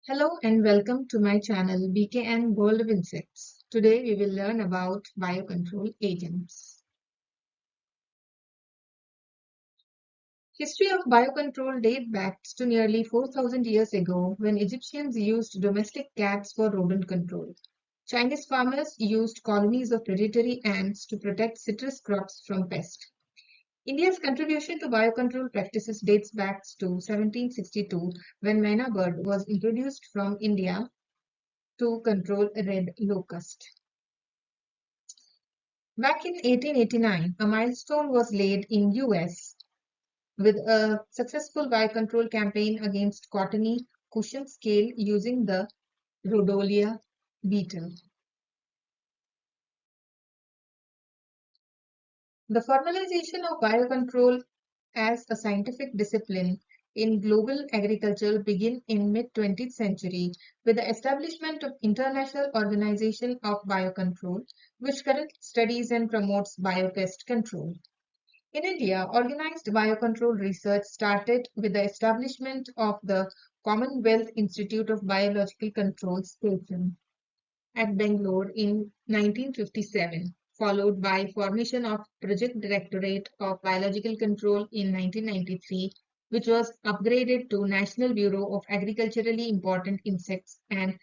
Hello and welcome to my channel BKN World of Insects. Today we will learn about biocontrol agents. History of biocontrol dates back to nearly 4,000 years ago when Egyptians used domestic cats for rodent control. Chinese farmers used colonies of predatory ants to protect citrus crops from pests. India's contribution to biocontrol practices dates back to 1762 when Maina bird was introduced from India to control red locust. Back in 1889, a milestone was laid in US with a successful biocontrol campaign against cottony cushion scale using the Rhodolia beetle. The formalization of biocontrol as a scientific discipline in global agriculture began in mid-20th century with the establishment of International Organization of Biocontrol, which currently studies and promotes biopest control. In India, organized biocontrol research started with the establishment of the Commonwealth Institute of Biological Control Station at Bangalore in 1957, followed by formation of Project Directorate of Biological Control in 1993, which was upgraded to National Bureau of Agriculturally Important Insects and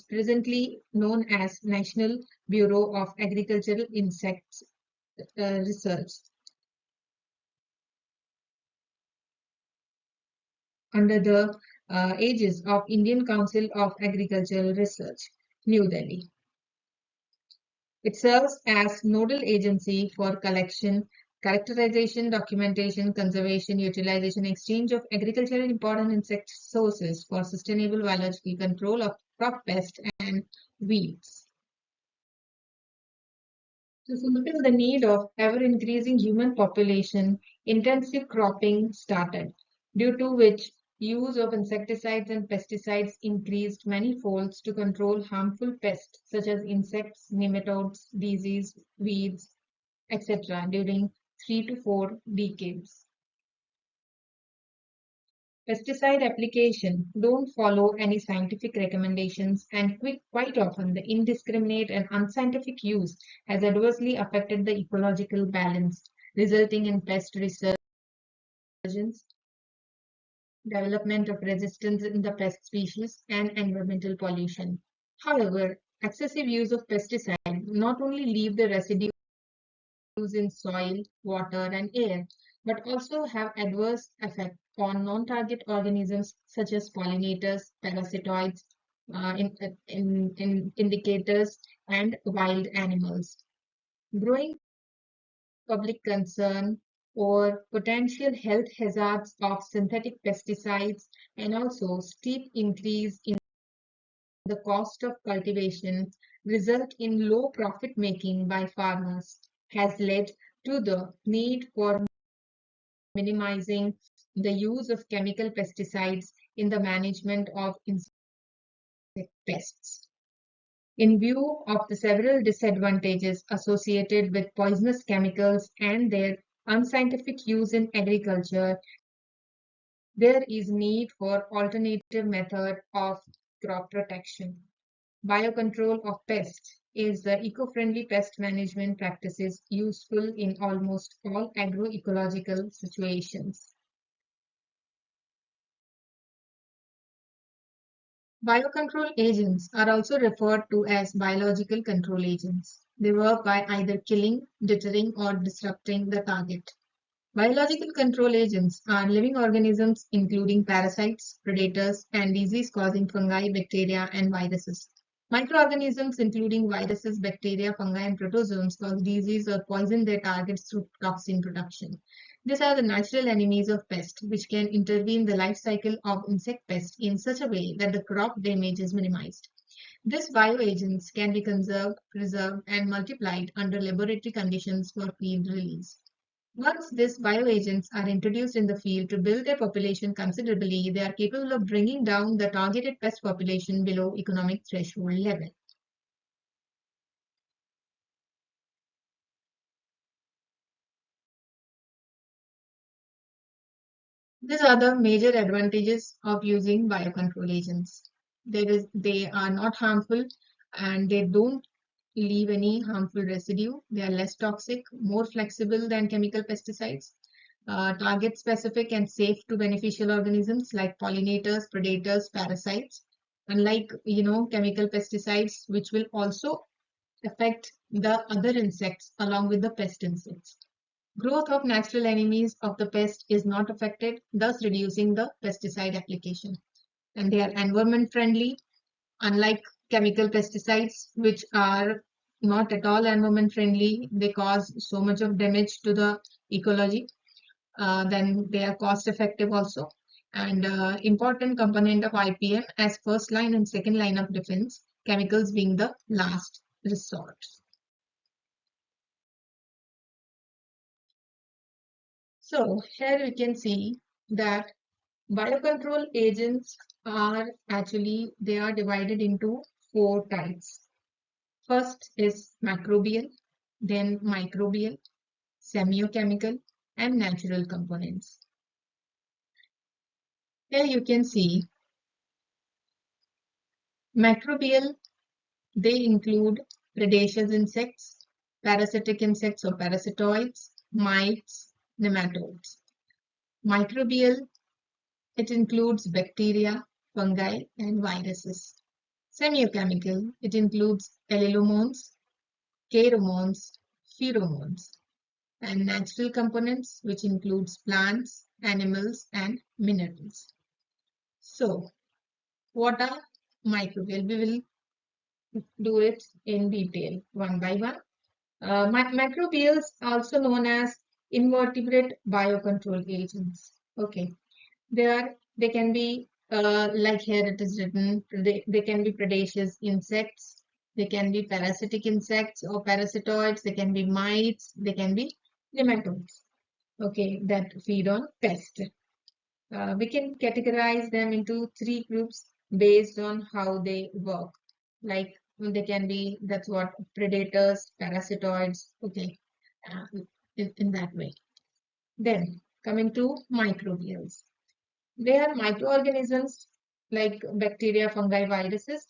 presently known as National Bureau of Agricultural Insects Research, under the aegis of Indian Council of Agricultural Research, New Delhi. It serves as nodal agency for collection, characterization, documentation, conservation, utilization, exchange of agriculturally important insect sources for sustainable biological control of crop pests and weeds. To fulfill the need of ever-increasing human population, intensive cropping started, due to which use of insecticides and pesticides increased many-folds to control harmful pests such as insects, nematodes, disease, weeds, etc. during 3 to 4 decades. Pesticide application don't follow any scientific recommendations and quite often the indiscriminate and unscientific use has adversely affected the ecological balance, resulting in pest resurgence, development of resistance in the pest species, and environmental pollution. However, excessive use of pesticide not only leave the residues in soil, water, and air, but also have adverse effect on non-target organisms such as pollinators, parasitoids, indicators, and wild animals. Growing public concern or potential health hazards of synthetic pesticides and also steep increase in the cost of cultivation result in low profit making by farmers has led to the need for minimizing the use of chemical pesticides in the management of insect pests. In view of the several disadvantages associated with poisonous chemicals and their unscientific use in agriculture, there is need for alternative method of crop protection. Biocontrol of pests is the eco-friendly pest management practices useful in almost all agroecological situations. Biocontrol agents are also referred to as biological control agents. They work by either killing, deterring, or disrupting the target. Biological control agents are living organisms including parasites, predators, and disease-causing fungi, bacteria, and viruses. Microorganisms including viruses, bacteria, fungi, and protozoans cause disease or poison their targets through toxin production. These are the natural enemies of pests, which can intervene the life cycle of insect pests in such a way that the crop damage is minimized. These bioagents can be conserved, preserved, and multiplied under laboratory conditions for field release. Once these bioagents are introduced in the field to build their population considerably, they are capable of bringing down the targeted pest population below economic threshold level. These are the major advantages of using biocontrol agents. They are not harmful and they don't leave any harmful residue. They are less toxic, more flexible than chemical pesticides, target specific and safe to beneficial organisms like pollinators, predators, parasites. Unlike, chemical pesticides, which will also affect the other insects along with the pest insects. Growth of natural enemies of the pest is not affected, thus reducing the pesticide application. And they are environment friendly, unlike chemical pesticides, which are not at all environment friendly. They cause so much of damage to the ecology. Then they are cost effective also. And important component of IPM as first line and second line of defense, chemicals being the last resort. So here we can see that biocontrol agents are actually, they are divided into four types. First is macrobial, then microbial, semiochemical, and natural components. Here you can see macrobial, they include predaceous insects, parasitic insects or parasitoids, mites, nematodes. Microbial, it includes bacteria, fungi, and viruses. Semiochemical, it includes allelomones, pheromones, pheromones, and natural components, which includes plants, animals, and minerals. So, what are microbial? We will do it in detail, one by one. Microbials, also known as invertebrate biocontrol agents. Okay, they can be like here it is written. They can be predaceous insects. They can be parasitic insects or parasitoids. They can be mites. They can be nematodes. Okay, that feed on pests. We can categorize them into three groups based on how they work. Like they can be, that's what, predators, parasitoids, okay, uh, in that way. Then coming to microbials. They are microorganisms like bacteria, fungi, viruses,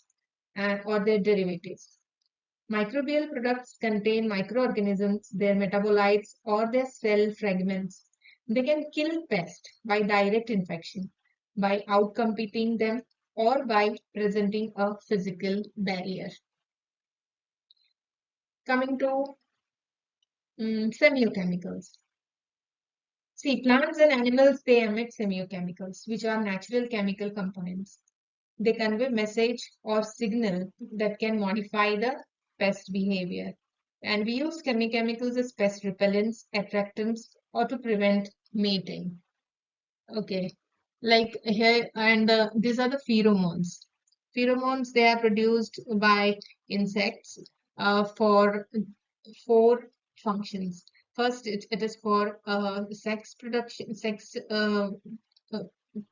or their derivatives. Microbial products contain microorganisms, their metabolites, or their cell fragments. They can kill pests by direct infection, by outcompeting them, or by presenting a physical barrier. Coming to semiochemicals. See, plants and animals, they emit semiochemicals, which are natural chemical components. They convey message or signal that can modify the pest behavior. And we use chemicals as pest repellents, attractants, or to prevent mating. Okay, like here, and these are the pheromones. Pheromones, they are produced by insects for four functions. First, it is for sex production, sex uh,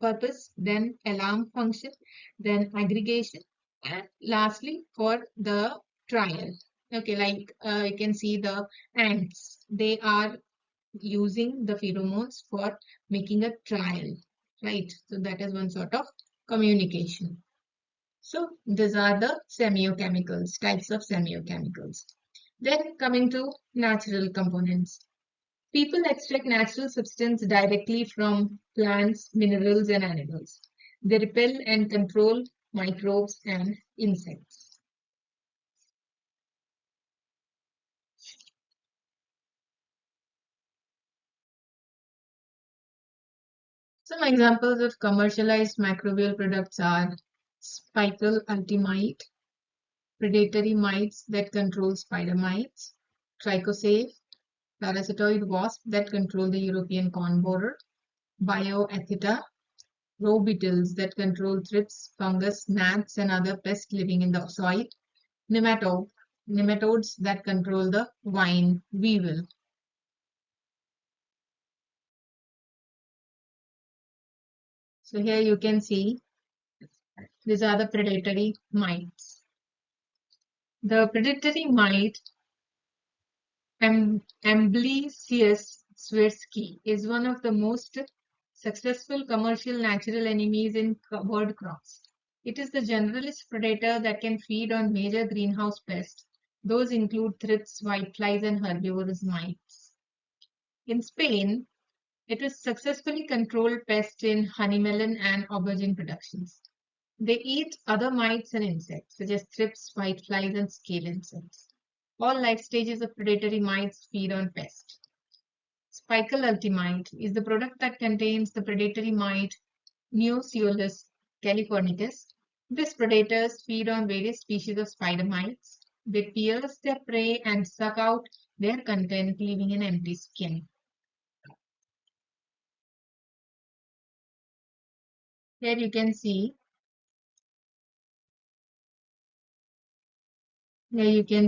purpose, then alarm function, then aggregation, and lastly for the trial. Okay, like you can see the ants, they are using the pheromones for making a trial, right? So that is one sort of communication. So these are the semiochemicals, types of semiochemicals. Then coming to natural components. People extract natural substance directly from plants, minerals, and animals. They repel and control microbes and insects. Some examples of commercialized microbial products are spical ultimate, predatory mites that control spider mites, trichosafe, parasitoid wasp that control the European corn borer, bioethita, row beetles that control thrips, fungus, gnats, and other pests living in the soil, nematode, nematodes that control the vine weevil. So here you can see these are the predatory mites. The predatory mite Amblesius swirsky is one of the most successful commercial natural enemies in covered crops. It is the generalist predator that can feed on major greenhouse pests. Those include thrips, whiteflies, and herbivorous mites. In Spain, it has successfully controlled pests in honeymelon and aubergine productions. They eat other mites and insects, such as thrips, whiteflies, and scale insects. All life stages of predatory mites feed on pests. Spical ultimite is the product that contains the predatory mite Neoceolus californicus. These predators feed on various species of spider mites. They pierce their prey and suck out their content, leaving an empty skin. Here you can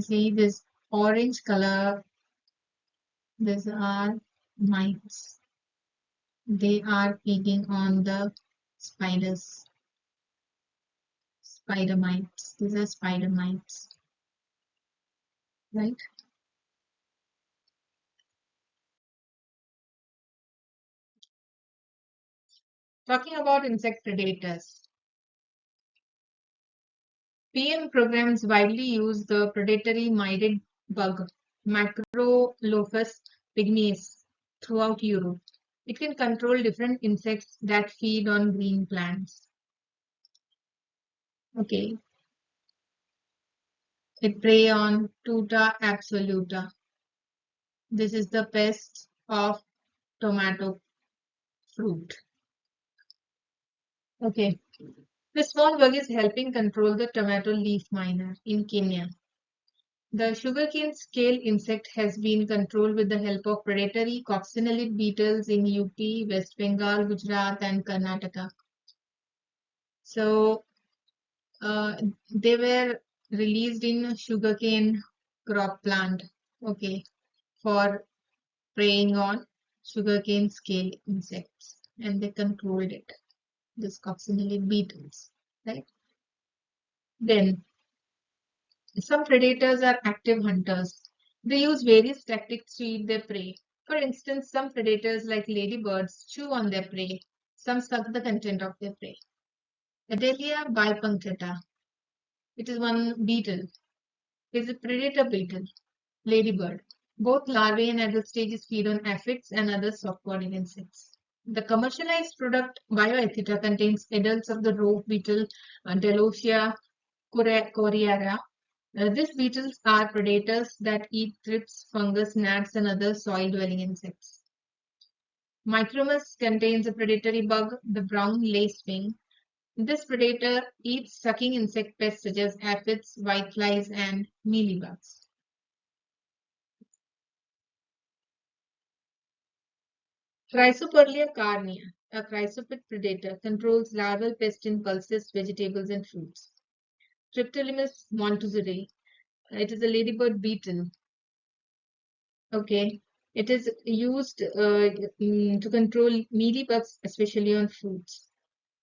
see this orange color. These are mites. They are feeding on the spiders, spider mites. These are spider mites, right? Talking about insect predators, PM programs widely use the predatory myrid bug, Macrolophus pygmaeus, throughout Europe. It can control different insects that feed on green plants. Okay, it prey on Tuta absoluta. This is the pest of tomato fruit. Okay, the small bug is helping control the tomato leaf miner in Kenya. The sugarcane scale insect has been controlled with the help of predatory coccinellid beetles in UP, West Bengal, Gujarat, and Karnataka. So they were released in sugarcane crop plant, okay, for preying on sugarcane scale insects, and they controlled it. This coccinellid beetles, right? Then some predators are active hunters. They use various tactics to eat their prey. For instance, some predators, like ladybirds, chew on their prey. Some suck the content of their prey. Adelia bipunctata. It is one beetle. It is a predator beetle, ladybird. Both larvae and adult stages feed on aphids and other soft-bodied insects. The commercialized product Bioethita contains adults of the rove beetle Delosia coriaria. These beetles are predators that eat thrips, fungus, gnats, and other soil-dwelling insects. Micromus contains a predatory bug, the brown lacewing. This predator eats sucking insect pests such as aphids, whiteflies, and mealybugs. Chrysoperlia carnea, a chrysopid predator, controls larval pests in pulses, vegetables, and fruits. Triptolimus montuzeri, it is a ladybird beetle. Okay, it is used to control mealybugs, especially on fruits.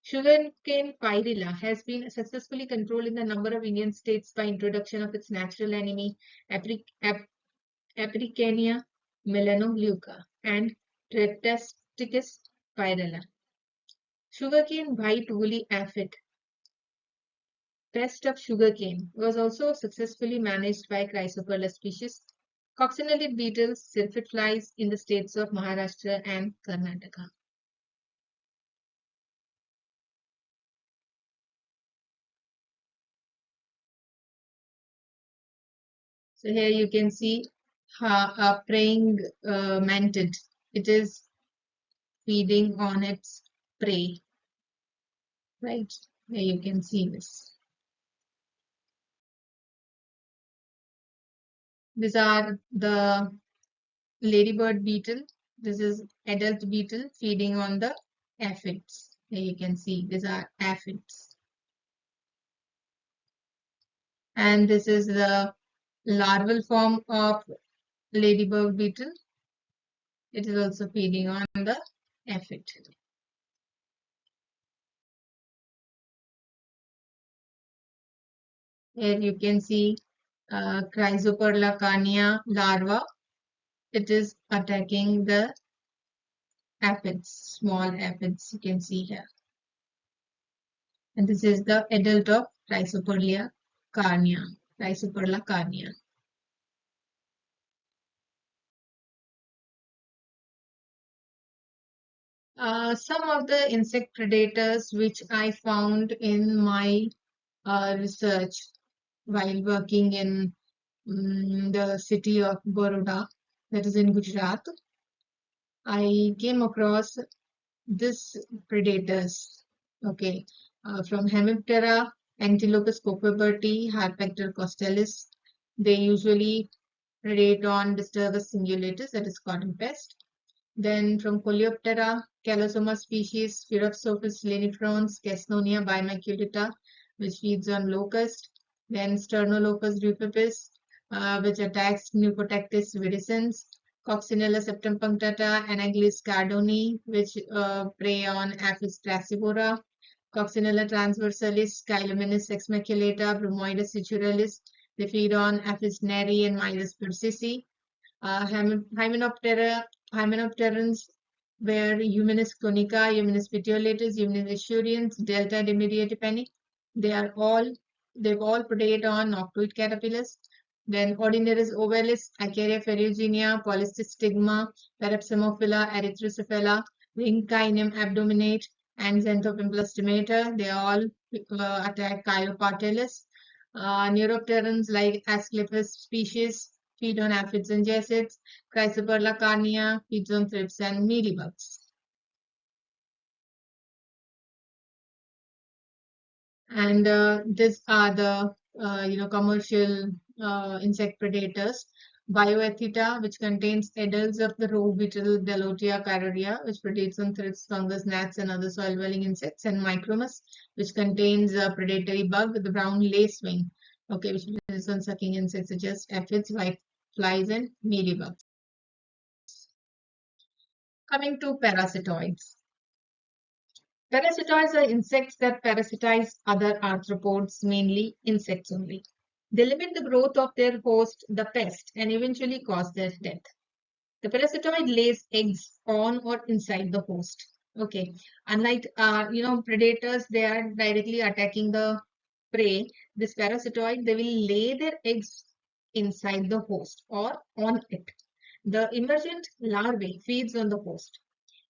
Sugarcane pyrilla has been successfully controlled in a number of Indian states by introduction of its natural enemy, Apricania melanoleuca and Treptasticus pyrilla. Sugarcane white woolly aphid, pest of sugarcane, was also successfully managed by Chrysoperla species. Coccinellid beetles, sylphid flies in the states of Maharashtra and Karnataka. So here you can see a praying mantid. It is feeding on its prey, right? Here you can see this. These are the ladybird beetle. This is adult beetle feeding on the aphids. Here you can see these are aphids. And this is the larval form of ladybird beetle. It is also feeding on the aphid. Here you can see Chrysoperla carnea larva. It is attacking the aphids, small aphids you can see here. And this is the adult of Rhizoperla carnea. Rhizoperla carnea. Some of the insect predators which I found in my research while working in the city of Baroda, that is in Gujarat, I came across this predators. Okay, from Hemiptera, Antilopus cockroberti, Harpector costalis. They usually predate on Disturbus singulatus, that is cotton pest. Then from Coleoptera, Calosoma species, Spheropsophis lenifrons, Casnonia bimaculata, which feeds on locust. Then Sternolopus rufipis, which attacks Pneumotactis virescens. Coccinella septum punctata, Anaglis cardoni, which prey on Apis crassivora. Coccinella transversalis, Chilomenis exmaculata, Bromoidus situralis. They feed on Apis neri and Midas persicii. Hymenoptera, Hymenopterans were Eumenes conica, Eumenes petiolatus, Eumenes essuriens, Delta demiriatipeni. They are all, they've all predate on noctuid caterpillars. Then Ordinaris ovalis, Acaria ferruginea, Polystis stigma, Parapsamophila, Erythrocephala, Ringcinium abdominate, and Xanthopimpla stimator. They all attack Chilopartalis. Neuropterans like Asclepias species feed on aphids and gessids. Chrysoperla carnea feeds on thrips and mealybugs. And these are the commercial insect predators. Bioethita, which contains adults of the roe beetle Delotia caroria, which predates on thrips, fungus, gnats, and other soil-dwelling insects, and Micromus, which contains a predatory bug with the brown lacewing, okay, which predates on sucking insects such as aphids, white flies, and mealybugs. Coming to parasitoids. Parasitoids are insects that parasitize other arthropods, mainly insects only. They limit the growth of their host, the pest, and eventually cause their death. The parasitoid lays eggs on or inside the host. Okay, unlike predators, they are directly attacking the prey. This parasitoid, they will lay their eggs inside the host or on it. The emergent larvae feeds on the host,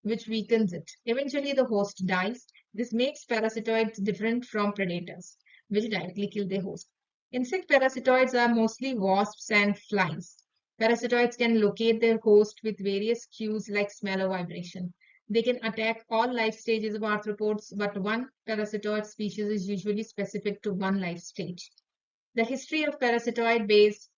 which weakens it. Eventually, the host dies. This makes parasitoids different from predators, which directly kill their host. Insect parasitoids are mostly wasps and flies. Parasitoids can locate their host with various cues like smell or vibration. They can attack all life stages of arthropods, but one parasitoid species is usually specific to one life stage. The history of parasitoid-based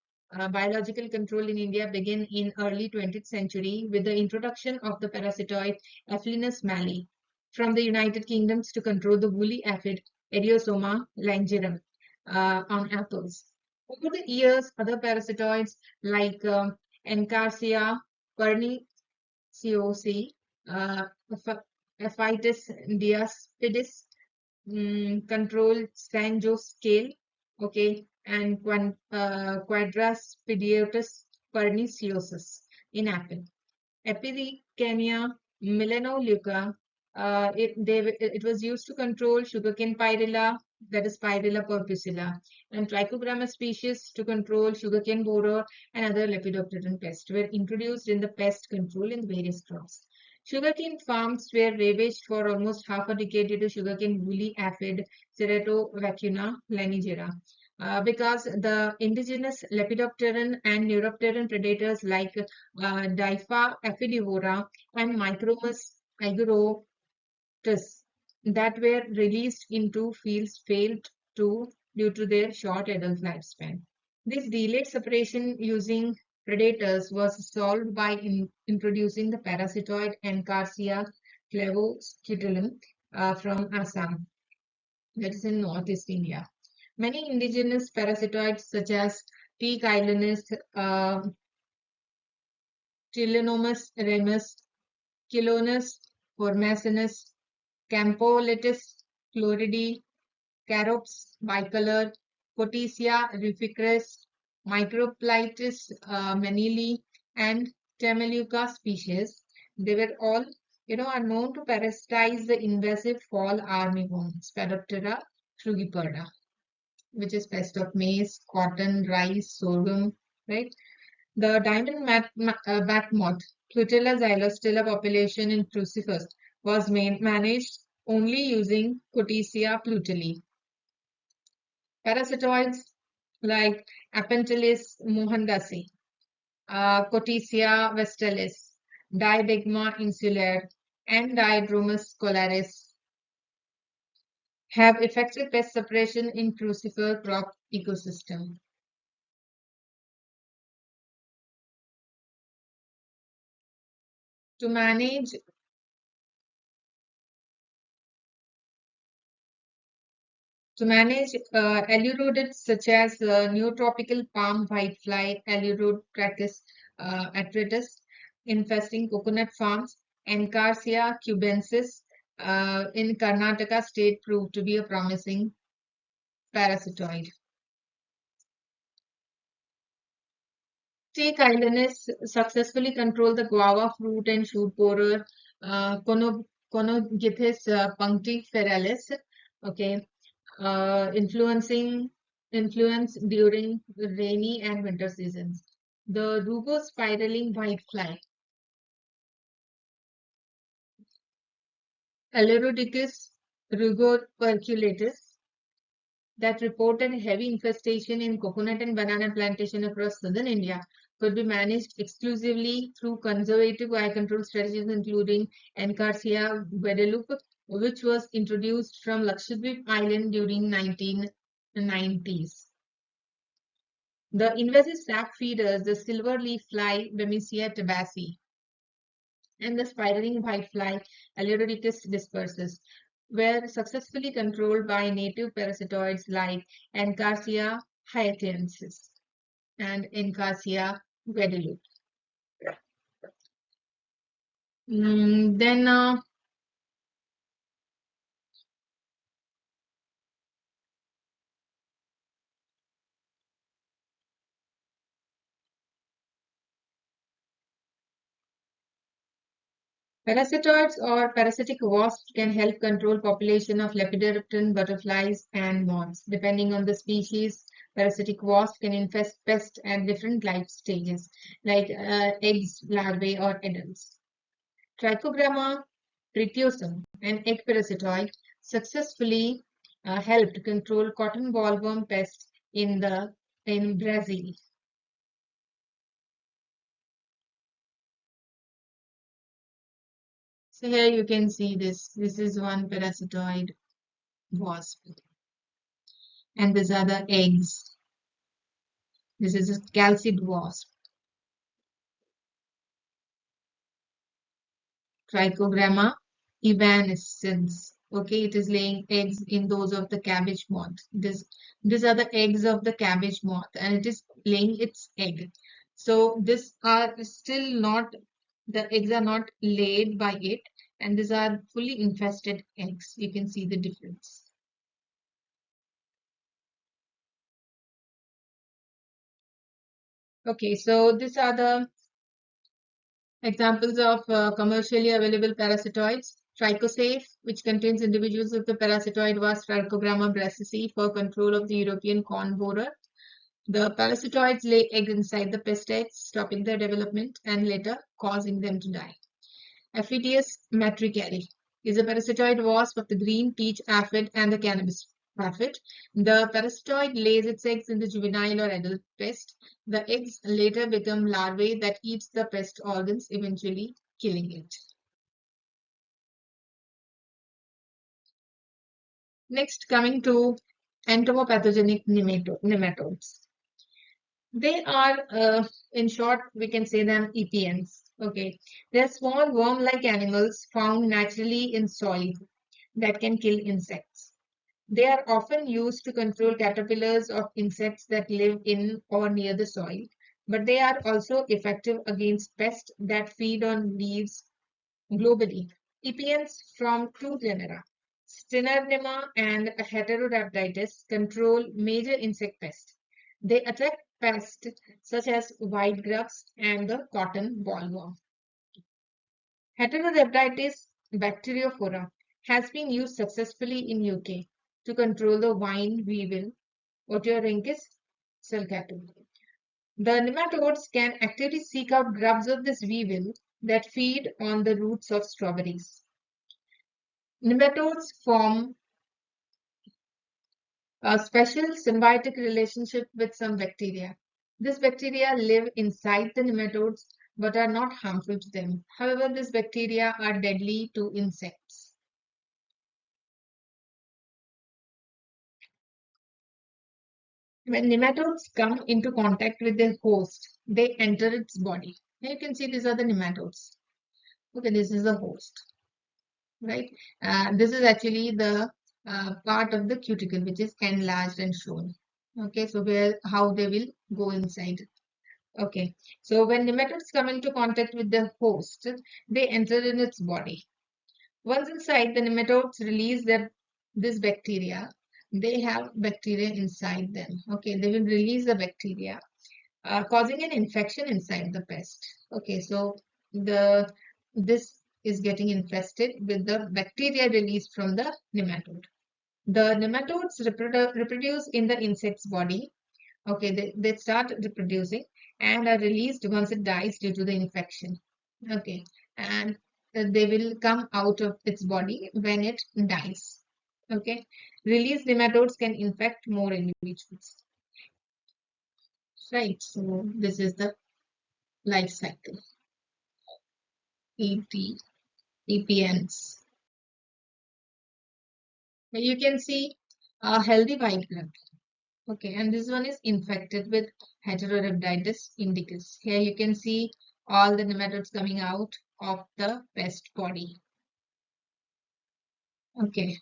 biological control in India began in early 20th century with the introduction of the parasitoid Aphelinus mallee from the United Kingdoms to control the woolly aphid Eriosoma langerum on apples. Over the years, other parasitoids like Encarsia perniciosi, uh, Aphytis diaspidis, control Sanjo scale, okay, and Quadraspidiotus perniciosus in apple. Epidicania melanoleuca, it was used to control sugarcane pyrilla, that is Pyrilla purpusilla, and Trichogramma species to control sugarcane borer and other lepidopteran pests were introduced in the pest control in various crops. Sugarcane farms were ravaged for almost half a decade due to sugarcane woolly aphid Ceratophracuna lanigera. Because the indigenous lepidopteran and neuropteran predators like Diffa aphidivora and Micromus aegrotus that were released into fields failed to due to their short adult lifespan. This delayed separation using predators was solved by introducing the parasitoid Encarsia flavoscutulum from Assam, that is in northeast India. Many indigenous parasitoids such as T. chilonis, Tilenomus remus, Chilonus formacinus, Campoletis floridi, Carops bicolor, Potesia ruficus, Microplitis manili, and Tameluca species. They were all are known to parasitize the invasive fall armyworm, Sphaeroptera frugiperda, which is pest of maize, cotton, rice, sorghum, right? The diamond bat moth, Plutella xylostella population in Crucifers was managed only using Cotesia plutelli. Parasitoids like Apentellus mohandasi, Cotesia vestalis, Dibigma insulaire, and Diadromus scholaris have effective pest suppression in crucifer crop ecosystem. To manage aleuroids such as neotropical palm whitefly, Aleuroid cracus atratus, infesting coconut farms, Encarsia cubensis in Karnataka state proved to be a promising parasitoid. Take Islanders successfully control the guava fruit and shoot borer, Conogithis punctiferalis, okay, influence during the rainy and winter seasons. The rugospiraling whitefly, Alerodicus rugoperculatus, that reported heavy infestation in coconut and banana plantation across southern India could be managed exclusively through conservative eye control strategies, including Encarsia guadeloupe, which was introduced from Lakshadweep Island during 1990s. The invasive sap feeders, the silver leaf fly Bemisia tabaci, and the spiraling whitefly Alerodicus dispersus were successfully controlled by native parasitoids like Encarsia haitiensis and Encarsia guadeloupe. Then parasitoids or parasitic wasps can help control population of lepidopteran butterflies and moths. Depending on the species, parasitic wasp can infest pests at different life stages, like eggs, larvae, or adults. Trichogramma pretiosum, an egg parasitoid, successfully helped control cotton bollworm pests in Brazil. So here you can see this. This is one parasitoid wasp, and these are the eggs. This is a calcid wasp. Trichogramma evanescens. Okay, it is laying eggs in those of the cabbage moth. These are the eggs of the cabbage moth, and it is laying its egg. So these are still not, the eggs are not laid by it, and these are fully infested eggs. You can see the difference. Okay, so these are the examples of commercially available parasitoids. Trichosafe, which contains individuals of the parasitoid wasp Trichogramma brassicae for control of the European corn borer. The parasitoids lay eggs inside the pest eggs, stopping their development and later causing them to die. Aphidius matricari is a parasitoid wasp of the green peach aphid and the cannabis aphid. The parasitoid lays its eggs in the juvenile or adult pest. The eggs later become larvae that eats the pest organs, eventually killing it. Next, coming to entomopathogenic nematodes. They are, in short, we can say them EPNs. Okay, they are small worm-like animals found naturally in soil that can kill insects. They are often used to control caterpillars of insects that live in or near the soil, but they are also effective against pests that feed on leaves globally. EPNs from two genera, Steinernema and Heterodaptitis, control major insect pests. They attack pests such as white grubs and the cotton bollworm. Heterorhabditis bacteriophora has been used successfully in UK to control the vine weevil Oteorhynchus sulcatum. The nematodes can actively seek out grubs of this weevil that feed on the roots of strawberries. Nematodes form a special symbiotic relationship with some bacteria. These bacteria live inside the nematodes but are not harmful to them. However, these bacteria are deadly to insects. When nematodes come into contact with their host, they enter its body. Here you can see these are the nematodes. Okay, this is the host, right? This is actually the part of the cuticle which is enlarged and shown. Okay, so where how they will go inside. Okay, so when nematodes come into contact with the host, they enter in its body. Once inside, the nematodes release this bacteria. They have bacteria inside them. Okay, they will release the bacteria, causing an infection inside the pest. Okay, so the this is getting infested with the bacteria released from the nematode. The nematodes reproduce in the insect's body. Okay, they start reproducing and are released once it dies due to the infection. Okay, and they will come out of its body when it dies. Okay, released nematodes can infect more individuals. Right, so this is the life cycle. EP, EPNs. You can see a healthy white blood. Okay, and this one is infected with Heterorhabditis indicus. Here you can see all the nematodes coming out of the pest body. Okay,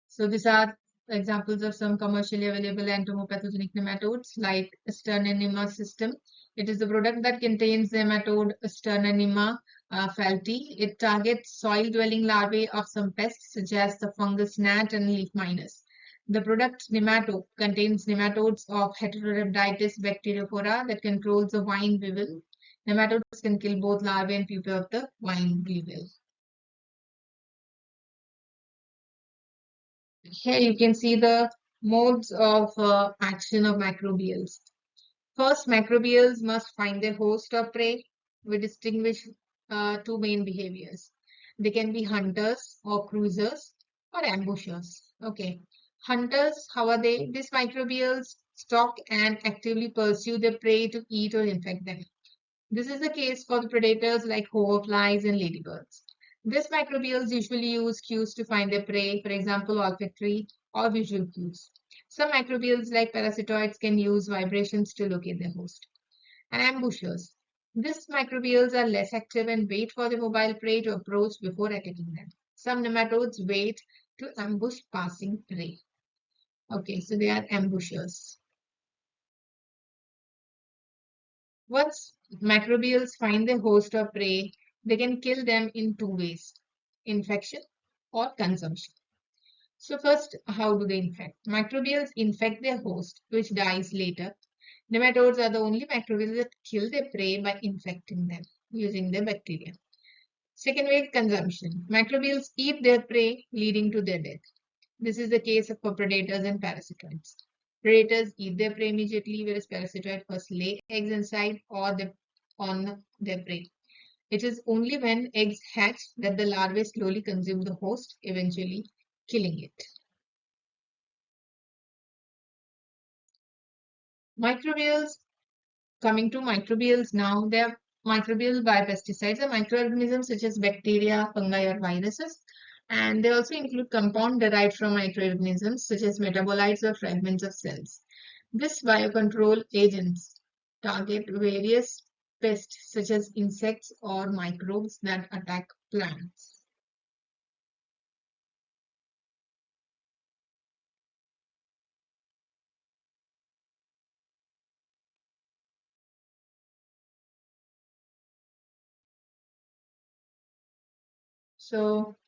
so these are examples of some commercially available entomopathogenic nematodes like Sternenima system. It is a product that contains nematode Sternenima falti. It targets soil-dwelling larvae of some pests such as the fungus gnat and leaf miners. The product Nemato contains nematodes of Heterorhabditis bacteriophora that controls the vine weevil. Nematodes can kill both larvae and pupae of the vine weevil. Here you can see the modes of action of microbials. First, microbials must find their host or prey. We distinguish two main behaviors. They can be hunters or cruisers or ambushers. Okay. Hunters, how are they? These microbials stalk and actively pursue their prey to eat or infect them. This is the case for the predators like hoverflies and ladybirds. These microbials usually use cues to find their prey, for example, olfactory or visual cues. Some microbials like parasitoids can use vibrations to locate their host. And ambushers. These microbials are less active and wait for the mobile prey to approach before attacking them. Some nematodes wait to ambush passing prey. Okay, so they are ambushers. Once microbials find their host or prey, they can kill them in two ways, infection or consumption. So first, how do they infect? Microbials infect their host, which dies later. Nematodes are the only microbials that kill their prey by infecting them using their bacteria. Second way, consumption. Microbials eat their prey, leading to their death. This is the case for predators and parasitoids. Predators eat their prey immediately, whereas parasitoids first lay eggs inside or on their prey. It is only when eggs hatch that the larvae slowly consume the host, eventually killing it. Microbials, coming to microbials now, they are microbial biopesticides are microorganisms such as bacteria, fungi, or viruses. And they also include compound derived from microorganisms such as metabolites or fragments of cells. This biocontrol agents target various pests such as insects or microbes that attack plants. So,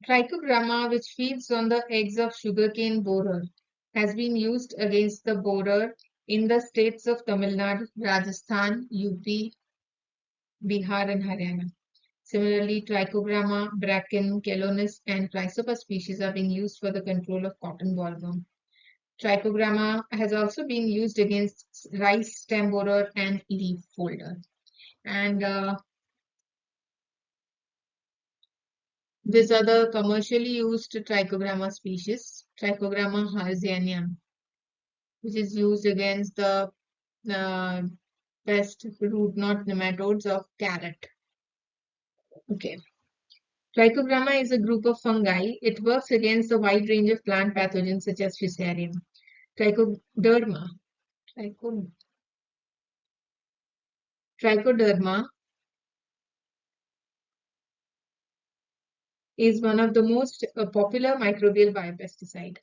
trichogramma, which feeds on the eggs of sugarcane borer, has been used against the borer in the states of Tamil Nadu, Rajasthan, UP, Bihar, and Haryana. Similarly, Trichogramma, Bracken, Chelonis, and Chrysopa species are being used for the control of cotton bollworm. Trichogramma has also been used against rice stem borer and leaf folder. And these are the commercially used Trichogramma species. Trichogramma harzianum, which is used against the uh, pest root knot nematodes of carrot. Okay. Trichogramma is a group of fungi. It works against a wide range of plant pathogens such as Fusarium. Trichoderma. Tricho, Trichoderma is one of the most popular microbial biopesticide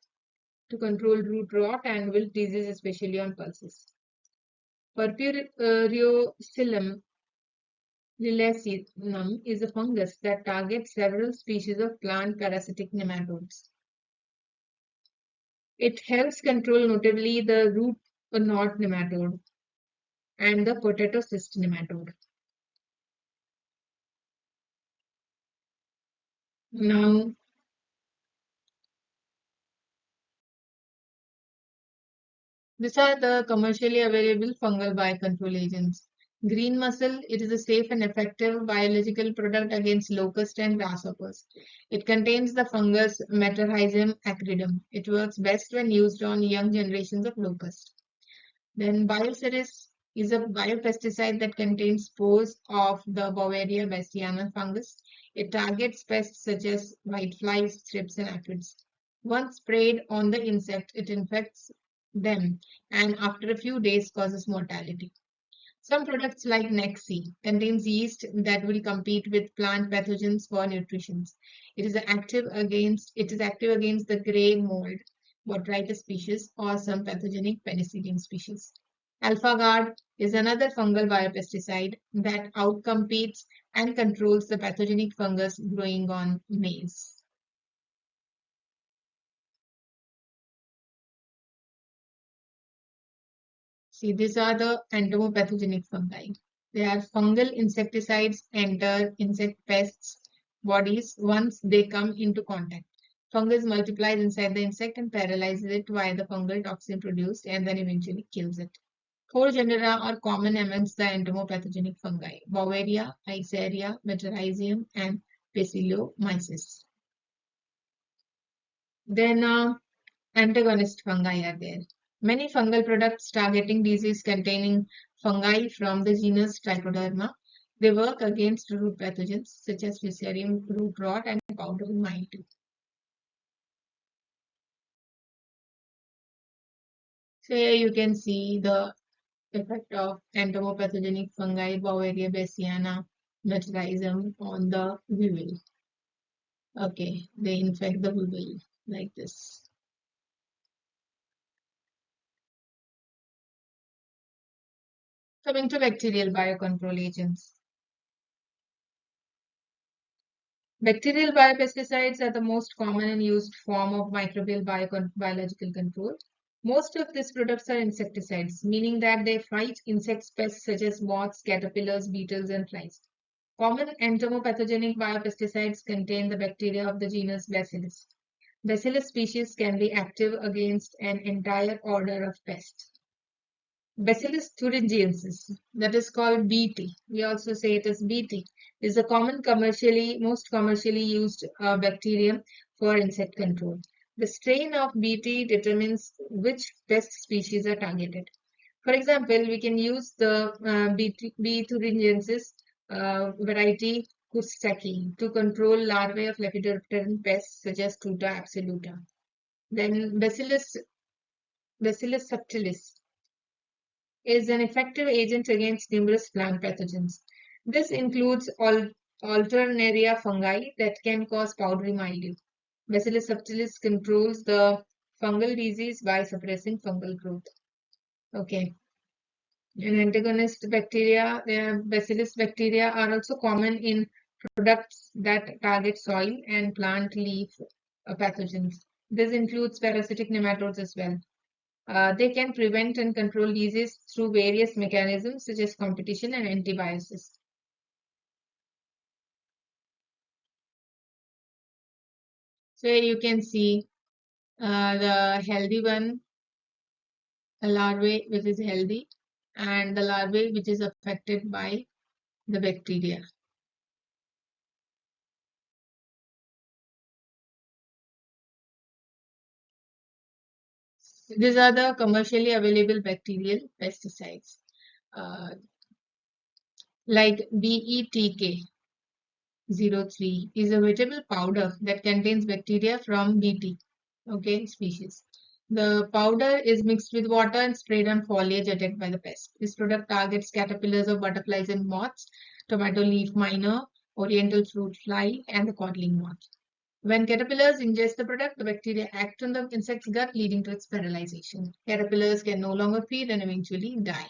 to control root rot and wilt disease, especially on pulses. Purpurocilum lilacinum is a fungus that targets several species of plant parasitic nematodes. It helps control notably the root knot nematode and the potato cyst nematode. Now, these are the commercially available fungal biocontrol agents. Green mussel, it is a safe and effective biological product against locust and grasshoppers. It contains the fungus Metarhizium acridum. It works best when used on young generations of locust. Then Bioceres is a biopesticide that contains spores of the Beauveria bassiana fungus. It targets pests such as whiteflies, thrips, and aphids. Once sprayed on the insect, it infects them and after a few days causes mortality. Some products like Nexi contains yeast that will compete with plant pathogens for nutrition. It is active against the gray mold, Botrytis species, or some pathogenic penicillium species. AlphaGuard is another fungal biopesticide that outcompetes and controls the pathogenic fungus growing on maize. See, these are the entomopathogenic fungi. They are fungal insecticides enter insect pests' bodies once they come into contact. Fungus multiplies inside the insect and paralyzes it via the fungal toxin produced and then eventually kills it. Four genera are common amongst the entomopathogenic fungi: Beauveria, Eiseria, Metarhizium, and Bacillomyces. Then antagonist fungi are there. Many fungal products targeting disease containing fungi from the genus Trichoderma. They work against root pathogens such as Fusarium root rot and powdery mildew. So here you can see the effect of entomopathogenic fungi Beauveria bassiana metarhizium on the weevil. Okay, they infect the weevil like this. Coming to bacterial biocontrol agents. Bacterial biopesticides are the most common and used form of microbial biological control. Most of these products are insecticides, meaning that they fight insect pests such as moths, caterpillars, beetles, and flies. Common entomopathogenic biopesticides contain the bacteria of the genus Bacillus. Bacillus species can be active against an entire order of pests. Bacillus thuringiensis, that is called BT. We also say it as BT, is the most commercially used bacterium for insect control. The strain of BT determines which pest species are targeted. For example, we can use the B. thuringiensis variety Kustaki to control larvae of lepidopteran pests such as Tuta absoluta. Then Bacillus subtilis is an effective agent against numerous plant pathogens. This includes Alternaria fungi that can cause powdery mildew. Bacillus subtilis controls the fungal disease by suppressing fungal growth. Okay. And antagonist bacteria, Bacillus bacteria are also common in products that target soil and plant leaf pathogens. This includes parasitic nematodes as well. They can prevent and control disease through various mechanisms such as competition and antibiosis. So here you can see the healthy one, a larvae which is healthy, and the larvae which is affected by the bacteria. These are the commercially available bacterial pesticides. Uh, like BETK03 is a vegetable powder that contains bacteria from BT, okay, species. The powder is mixed with water and sprayed on foliage attacked by the pest. This product targets caterpillars of butterflies and moths, tomato leaf miner, oriental fruit fly, and the codling moth. When caterpillars ingest the product, the bacteria act on the insect's gut, leading to its sterilization. Caterpillars can no longer feed and eventually die.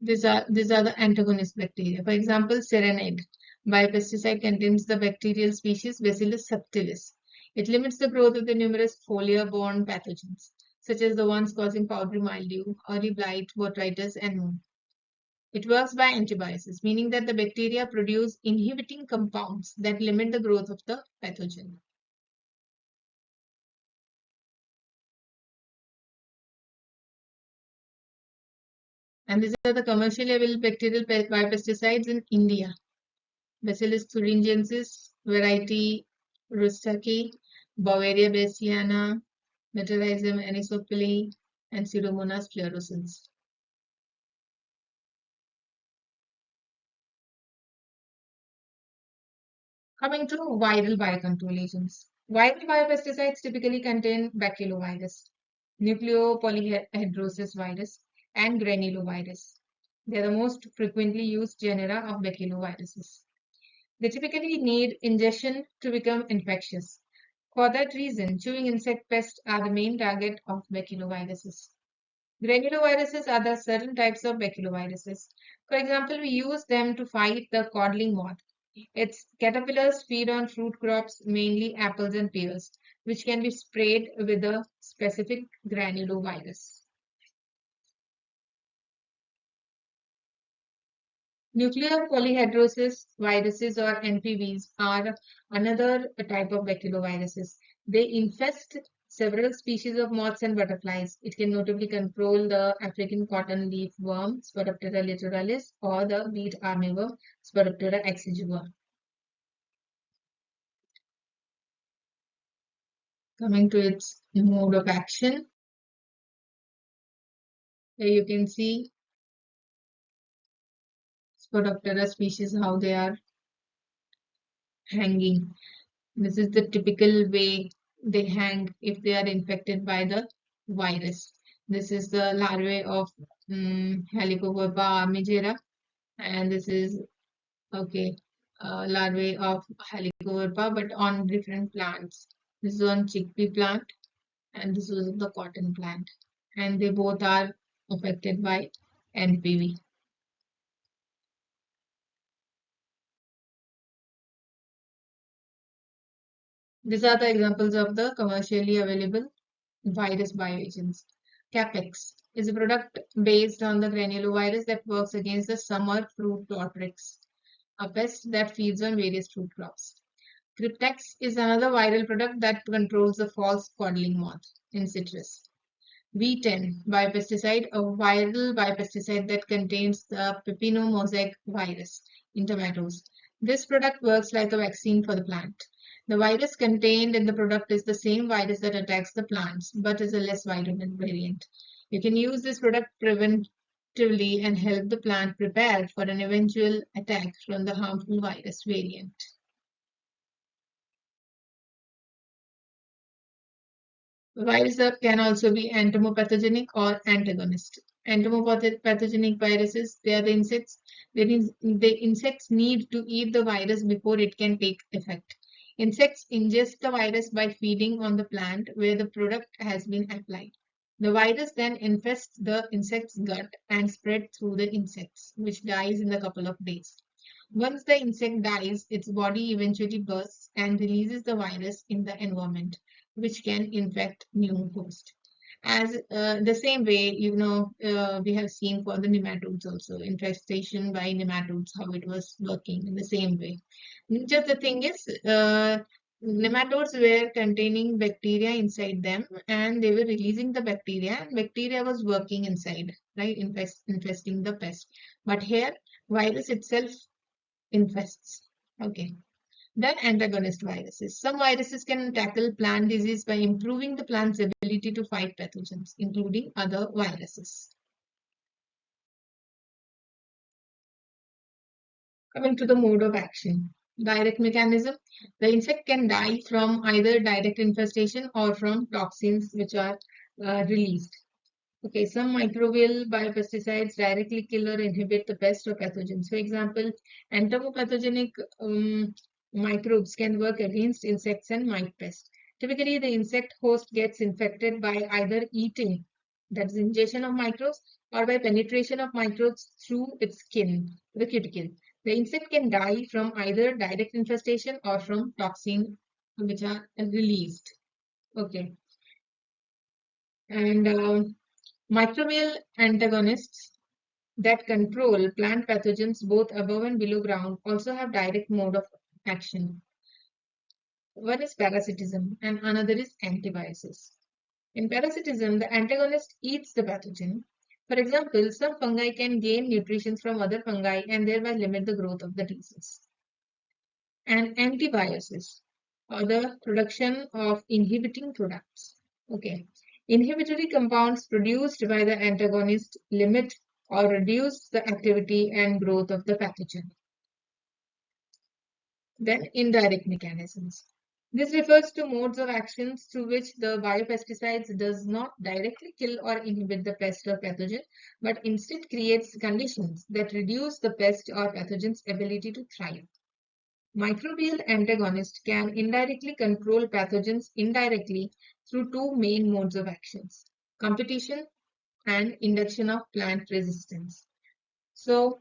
These are the antagonist bacteria. For example, Serenade biopesticide contains the bacterial species Bacillus subtilis. It limits the growth of the numerous foliar-borne pathogens, such as the ones causing powdery mildew, early blight, botrytis, and more. It works by antibiosis, meaning that the bacteria produce inhibiting compounds that limit the growth of the pathogen. And these are the commercially available bacterial biopesticides in India. Bacillus thuringiensis, variety Rustaki, Beauveria bassiana, Metarhizium anisopili, and Pseudomonas fluorescens. Coming to viral biocontrol agents. Viral biopesticides typically contain baculovirus, nucleopolyhedrosis virus, and granulovirus. They are the most frequently used genera of baculoviruses. They typically need ingestion to become infectious. For that reason, chewing insect pests are the main target of baculoviruses. Granuloviruses are the certain types of baculoviruses. For example, we use them to fight the codling moth. Its caterpillars feed on fruit crops, mainly apples and pears, which can be sprayed with a specific granulovirus. Nuclear polyhedrosis viruses or NPVs are another type of baculoviruses. They infest several species of moths and butterflies. It can notably control the African cotton leaf worm, Spodoptera littoralis, or the wheat armyworm, Spodoptera exigua. Coming to its mode of action, here you can see Spodoptera species, how they are hanging. This is the typical way they hang if they are infected by the virus. This is the larvae of Helicoverpa armigera, and this is okay larvae of Helicoverpa, but on different plants. This is on chickpea plant, and this was the cotton plant, and they both are affected by NPV. These are the examples of the commercially available virus bioagents. Capex is a product based on the granulovirus that works against the summer fruit totrix, a pest that feeds on various fruit crops. Cryptex is another viral product that controls the false codling moth in citrus. V10 biopesticide, a viral biopesticide that contains the Pepino mosaic virus in tomatoes. This product works like a vaccine for the plant. The virus contained in the product is the same virus that attacks the plants, but is a less virulent variant. You can use this product preventively and help the plant prepare for an eventual attack from the harmful virus variant. Viruses can also be entomopathogenic or antagonist. Entomopathogenic viruses, they are the insects. The insects need to eat the virus before it can take effect. Insects ingest the virus by feeding on the plant where the product has been applied. The virus then infests the insect's gut and spread through the insects, which dies in a couple of days. Once the insect dies, its body eventually bursts and releases the virus in the environment. which can infect new host. As the same way, we have seen for the nematodes also, infestation by nematodes, how it was working in the same way. Just the thing is, nematodes were containing bacteria inside them, and they were releasing the bacteria, and bacteria was working inside, right, infesting the pest. But here, virus itself infests. Okay. Then antagonist viruses. Some viruses can tackle plant disease by improving the plant's ability to fight pathogens, including other viruses. Coming to the mode of action. Direct mechanism. The insect can die from either direct infestation or from toxins which are released. Okay, some microbial biopesticides directly kill or inhibit the pest or pathogens. For example, entomopathogenic microbes can work against insects and mite pests. Typically, the insect host gets infected by either eating, that is ingestion of microbes, or by penetration of microbes through its skin, the cuticle. The insect can die from either direct infestation or from toxin which are released. Okay, and microbial antagonists that control plant pathogens both above and below ground also have direct mode of action. One is parasitism and another is antibiosis. In parasitism, the antagonist eats the pathogen. For example, some fungi can gain nutrition from other fungi and thereby limit the growth of the disease. And antibiosis, or the production of inhibiting products. Okay. Inhibitory compounds produced by the antagonist limit or reduce the activity and growth of the pathogen. Then indirect mechanisms. This refers to modes of actions through which the biopesticides does not directly kill or inhibit the pest or pathogen, but instead creates conditions that reduce the pest or pathogen's ability to thrive. Microbial antagonists can indirectly control pathogens indirectly through two main modes of actions: competition and induction of plant resistance. So,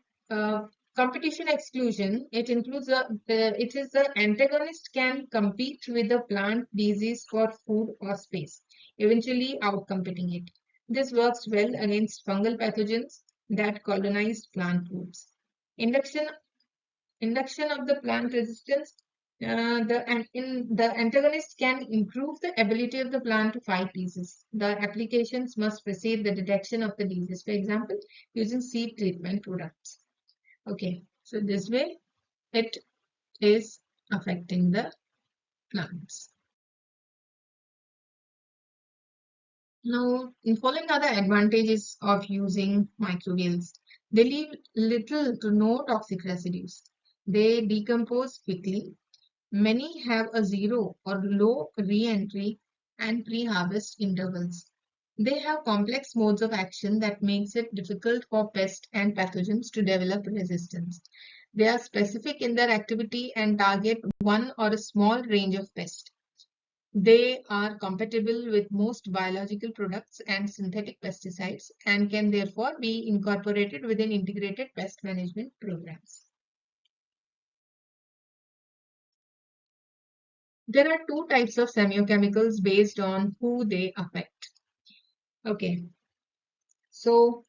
competition exclusion, it includes it is the antagonist can compete with the plant disease for food or space, eventually outcompeting it. This works well against fungal pathogens that colonize plant roots. Induction Induction of the plant resistance. The antagonist can improve the ability of the plant to fight disease. The applications must precede the detection of the disease. For example, using seed treatment products. Okay, so this way it is affecting the plants. Now, in following are the advantages of using microbials. They leave little to no toxic residues. They decompose quickly. Many have a zero or low re-entry and pre-harvest intervals. They have complex modes of action that makes it difficult for pests and pathogens to develop resistance. They are specific in their activity and target one or a small range of pests. They are compatible with most biological products and synthetic pesticides and can therefore be incorporated within integrated pest management programs. There are two types of semiochemicals based on who they affect. Okay, so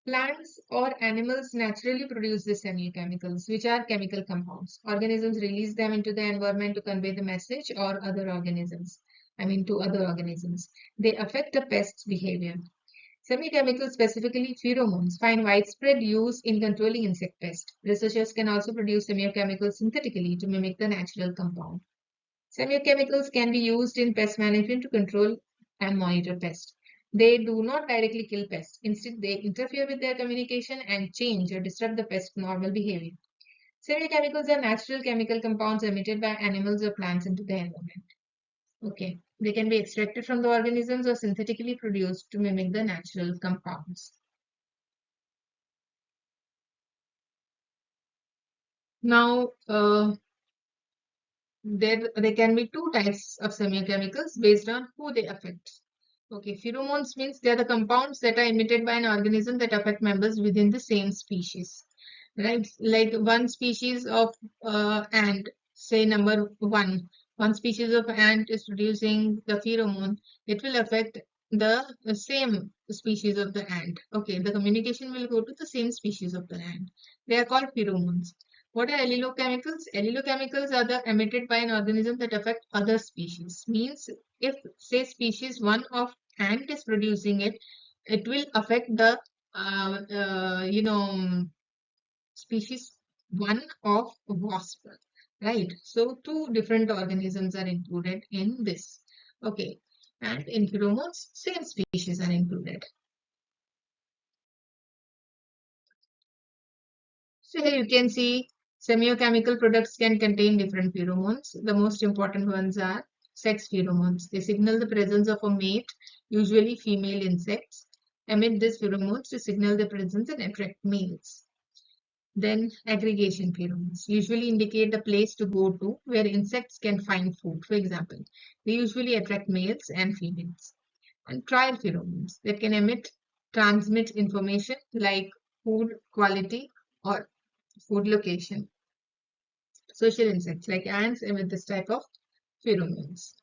plants or animals naturally produce the semiochemicals, which are chemical compounds. Organisms release them into the environment to convey the message or other organisms. To other organisms. They affect a pest's behavior. Semiochemicals, specifically pheromones, find widespread use in controlling insect pests. Researchers can also produce semiochemicals synthetically to mimic the natural compound. Semiochemicals can be used in pest management to control and monitor pests. They do not directly kill pests. Instead, they interfere with their communication and change or disrupt the pest's normal behavior. Semiochemicals are natural chemical compounds emitted by animals or plants into the environment. Okay, they can be extracted from the organisms or synthetically produced to mimic the natural compounds. Now, there can be two types of semiochemicals based on who they affect. Okay, pheromones means they are the compounds that are emitted by an organism that affect members within the same species, right? Like one species of ant, say number one, one species of ant is producing the pheromone, it will affect the same species of the ant. Okay, the communication will go to the same species of the ant. They are called pheromones. What are allelochemicals? Allelochemicals are the emitted by an organism that affect other species. Means if say species one of ant is producing it, it will affect the species one of wasp, right? So two different organisms are included in this. Okay, and in pheromones, same species are included. So here you can see semiochemical products can contain different pheromones. The most important ones are sex pheromones. They signal the presence of a mate, usually female insects, emit these pheromones to signal the presence and attract males. Then aggregation pheromones usually indicate the place to go to where insects can find food. For example, they usually attract males and females. And trial pheromones that can transmit information like food quality or food location. Social insects like ants emit this type of pheromones.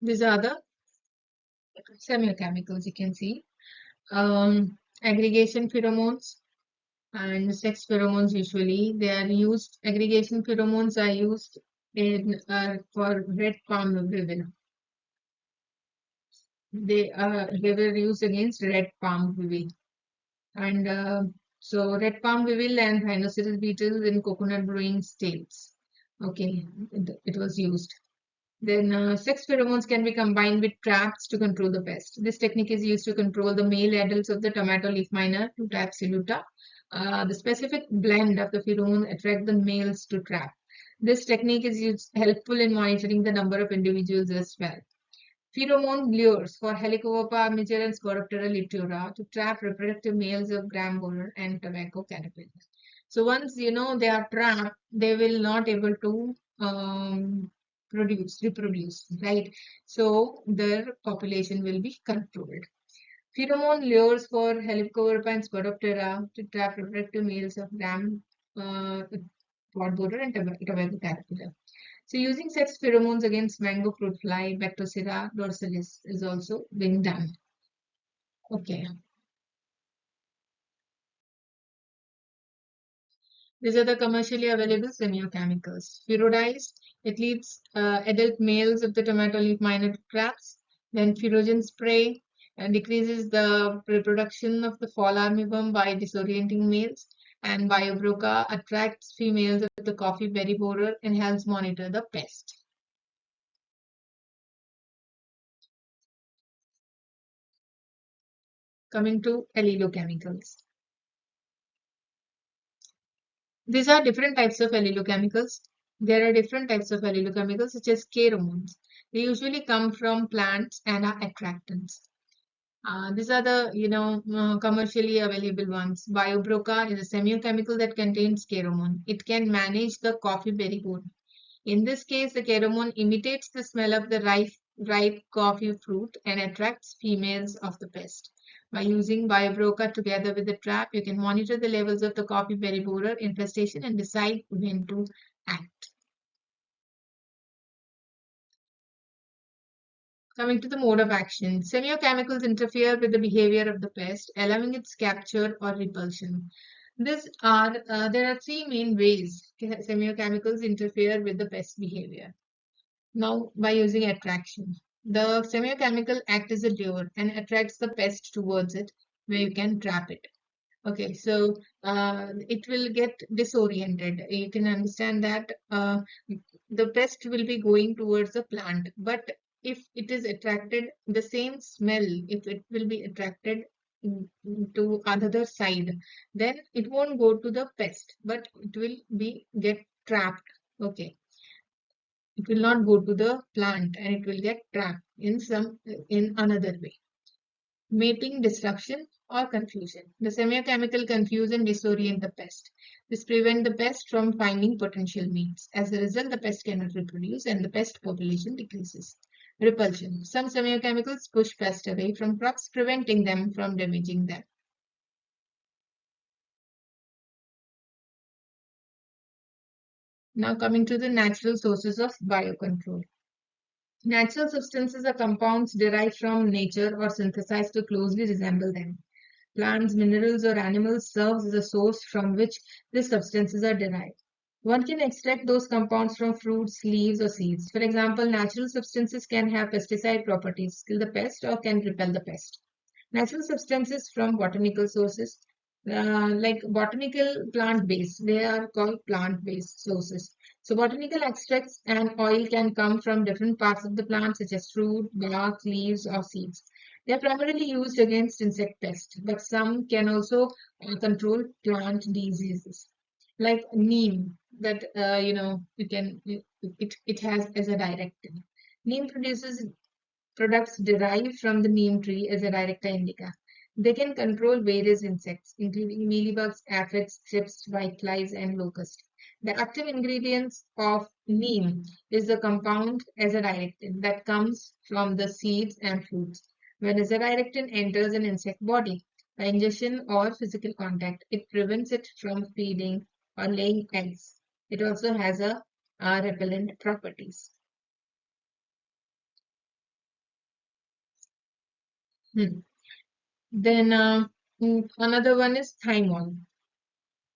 These are the semiochemicals you can see. Aggregation pheromones and sex pheromones usually they are used. Aggregation pheromones are used in for red palm weevil. They were used against red palm weevil, and so red palm weevil and rhinoceros beetles in coconut brewing states. Okay, it was used. Then sex pheromones can be combined with traps to control the pest. This technique is used to control the male adults of the tomato leaf miner to trap Psiluta. The specific blend of the pheromone attract the males to trap. This technique is helpful in monitoring the number of individuals as well. Pheromone lures for Helicoverpa armiger and Sporoptera litura to trap reproductive males of gram borer and tobacco caterpillar. So once they are trapped, they will not able to reproduce, right? So their population will be controlled. Pheromone lures for Helicoverpa and Sporoptera to trap reproductive males of gram pod borer and tobacco caterpillar. So using sex pheromones against mango fruit fly, Bactocera dorsalis is also being done. Okay. These are the commercially available semiochemicals. Pherodice, it leads adult males of the tomato leaf miner to traps. Then pherogen spray decreases the reproduction of the fall armyworm by disorienting males. And Biobroca attracts females of the coffee berry borer and helps monitor the pest. Coming to allelochemicals. These are different types of allelochemicals. There are different types of allelochemicals such as pheromones. They usually come from plants and are attractants. These are the commercially available ones. Biobroca is a semiochemical that contains pheromone. It can manage the coffee berry borer. In this case, the pheromone imitates the smell of the ripe coffee fruit and attracts females of the pest. By using Biobroca together with the trap, you can monitor the levels of the coffee berry borer infestation and decide when to act. Coming to the mode of action, semiochemicals interfere with the behavior of the pest, allowing its capture or repulsion. There are three main ways semiochemicals interfere with the pest behavior. Now, by using attraction, the semiochemical acts as a lure and attracts the pest towards it, where you can trap it. Okay, so it will get disoriented. You can understand that the pest will be going towards the plant, but if it is attracted, the same smell, if it will be attracted to another side, then it won't go to the pest, but it will be get trapped. Okay, it will not go to the plant and it will get trapped in another way. Mating disruption or confusion. The semiochemical confuse and disorient the pest. This prevents the pest from finding potential mates. As a result, the pest cannot reproduce and the pest population decreases. Repulsion. Some semiochemicals push pests away from crops, preventing them from damaging them. Now coming to the natural sources of biocontrol. Natural substances are compounds derived from nature or synthesized to closely resemble them. Plants, minerals, or animals serve as a source from which these substances are derived. One can extract those compounds from fruits, leaves, or seeds. For example, natural substances can have pesticide properties, kill the pest, or can repel the pest. Natural substances from botanical sources, like botanical plant based, they are called plant based sources. So, botanical extracts and oil can come from different parts of the plant, such as fruit, bark, leaves, or seeds. They are primarily used against insect pests, but some can also control plant diseases, like neem. That you can it has as a directive. Neem produces products derived from the neem tree as a directa indica. They can control various insects, including mealybugs, aphids, thrips, whiteflies, and locusts. The active ingredients of neem is the compound azadirachtin that comes from the seeds and fruits. When azadirachtin enters an insect body, by ingestion or physical contact, it prevents it from feeding or laying eggs. It also has a repellent properties. Hmm. Then another one is thyme oil.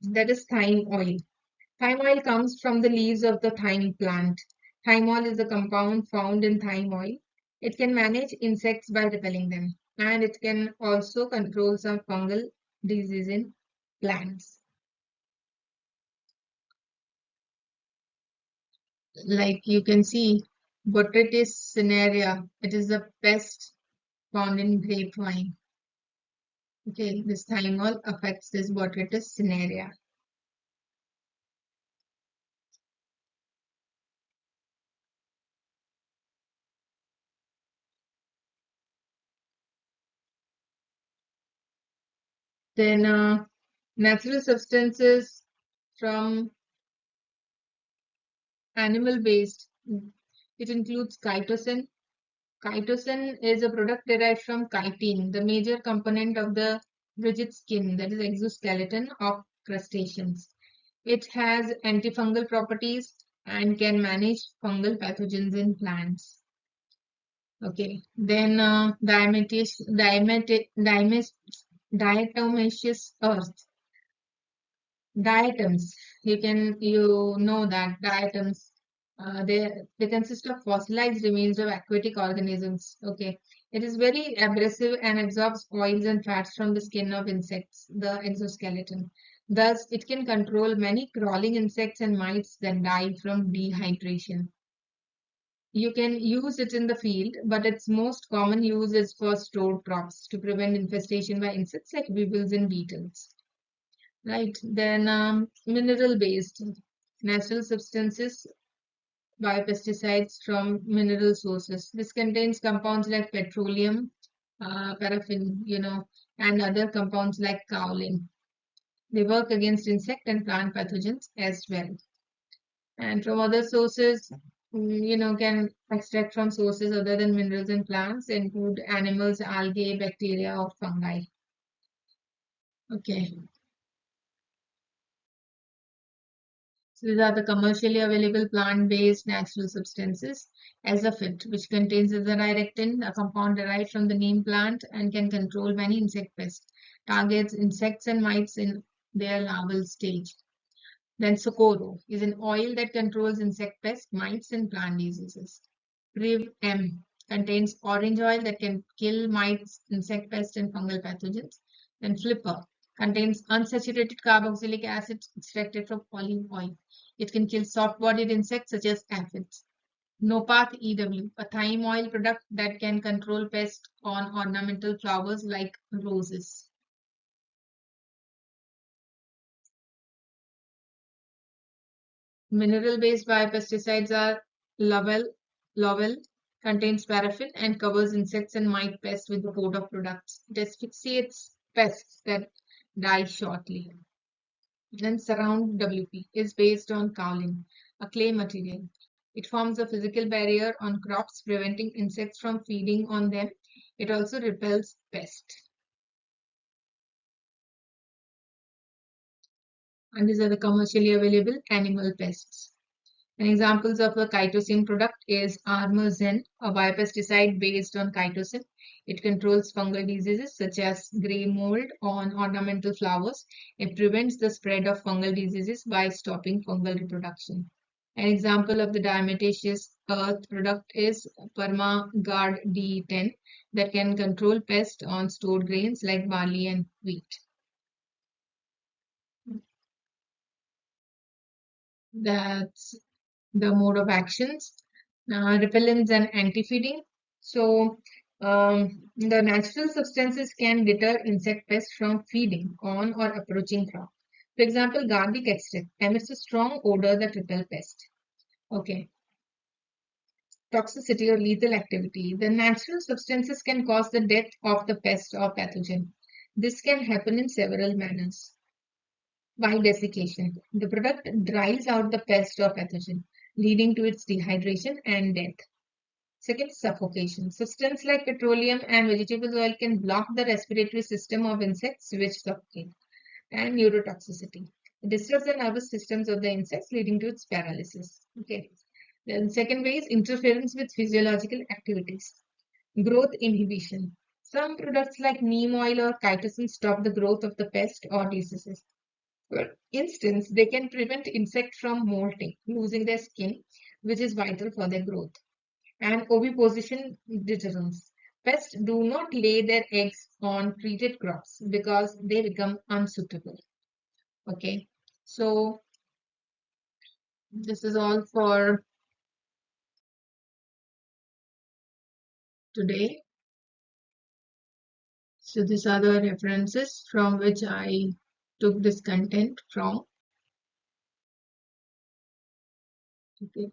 That is thyme oil. Thyme oil comes from the leaves of the thyme plant. Thyme oil is a compound found in thyme oil. It can manage insects by repelling them, and it can also control some fungal disease in plants. Like you can see, Botrytis cinerea. It is a pest found in grapevine. Okay, this thyme oil affects this Botrytis cinerea. Then natural substances from animal based. It includes chitosan. Chitosan is a product derived from chitin, the major component of the rigid skin, that is exoskeleton of crustaceans. It has antifungal properties and can manage fungal pathogens in plants. Okay, then diatomaceous earth. Diatoms. You know that diatoms, they consist of fossilized remains of aquatic organisms. Okay, it is very abrasive and absorbs oils and fats from the skin of insects, the exoskeleton. Thus, it can control many crawling insects and mites that die from dehydration. You can use it in the field, but its most common use is for stored crops to prevent infestation by insects like weevils and beetles. Right. Then mineral-based natural substances, biopesticides from mineral sources. This contains compounds like petroleum, paraffin, and other compounds like kaolin. They work against insect and plant pathogens as well. And from other sources, can extract from sources other than minerals and plants, include animals, algae, bacteria, or fungi. Okay. So these are the commercially available plant-based natural substances. Azaphit, which contains azadirachtin, a compound derived from the neem plant and can control many insect pests, targets insects and mites in their larval stage. Then Socorro is an oil that controls insect pests, mites, and plant diseases. Priv M contains orange oil that can kill mites, insect pests, and fungal pathogens. Then Flipper contains unsaturated carboxylic acid extracted from olive oil. It can kill soft-bodied insects such as aphids. Nopath EW, a thyme oil product that can control pests on ornamental flowers like roses. Mineral-based biopesticides are Lovell. Lovell contains paraffin and covers insects and mite pests with a coat of products. It asphyxiates pests that die shortly. Then Surround WP is based on kaolin, a clay material. It forms a physical barrier on crops, preventing insects from feeding on them. It also repels pests. And these are the commercially available animal pests. And examples of a chitosan product is Armozen, a biopesticide based on chitosan. It controls fungal diseases such as grey mold on ornamental flowers. It prevents the spread of fungal diseases by stopping fungal reproduction. An example of the diatomaceous earth product is Permagard D10 that can control pest on stored grains like barley and wheat. That's the mode of actions, repellents and anti-feeding. So, the natural substances can deter insect pests from feeding on or approaching crop. For example, garlic extract emits a strong odor that repel pests. Okay, toxicity or lethal activity. The natural substances can cause the death of the pest or pathogen. This can happen in several manners. By desiccation, the product dries out the pest or pathogen, leading to its dehydration and death. Second, suffocation. Substances like petroleum and vegetable oil can block the respiratory system of insects, which suffocate. And neurotoxicity. It disturbs the nervous systems of the insects, leading to its paralysis. Okay. Then second way is interference with physiological activities. Growth inhibition. Some products like neem oil or chitosan stop the growth of the pest or diseases. For instance, they can prevent insects from molting, losing their skin, which is vital for their growth. And oviposition deterrence. Pests do not lay their eggs on treated crops because they become unsuitable. Okay, so this is all for today. So these are the references from which I took this content from. Okay.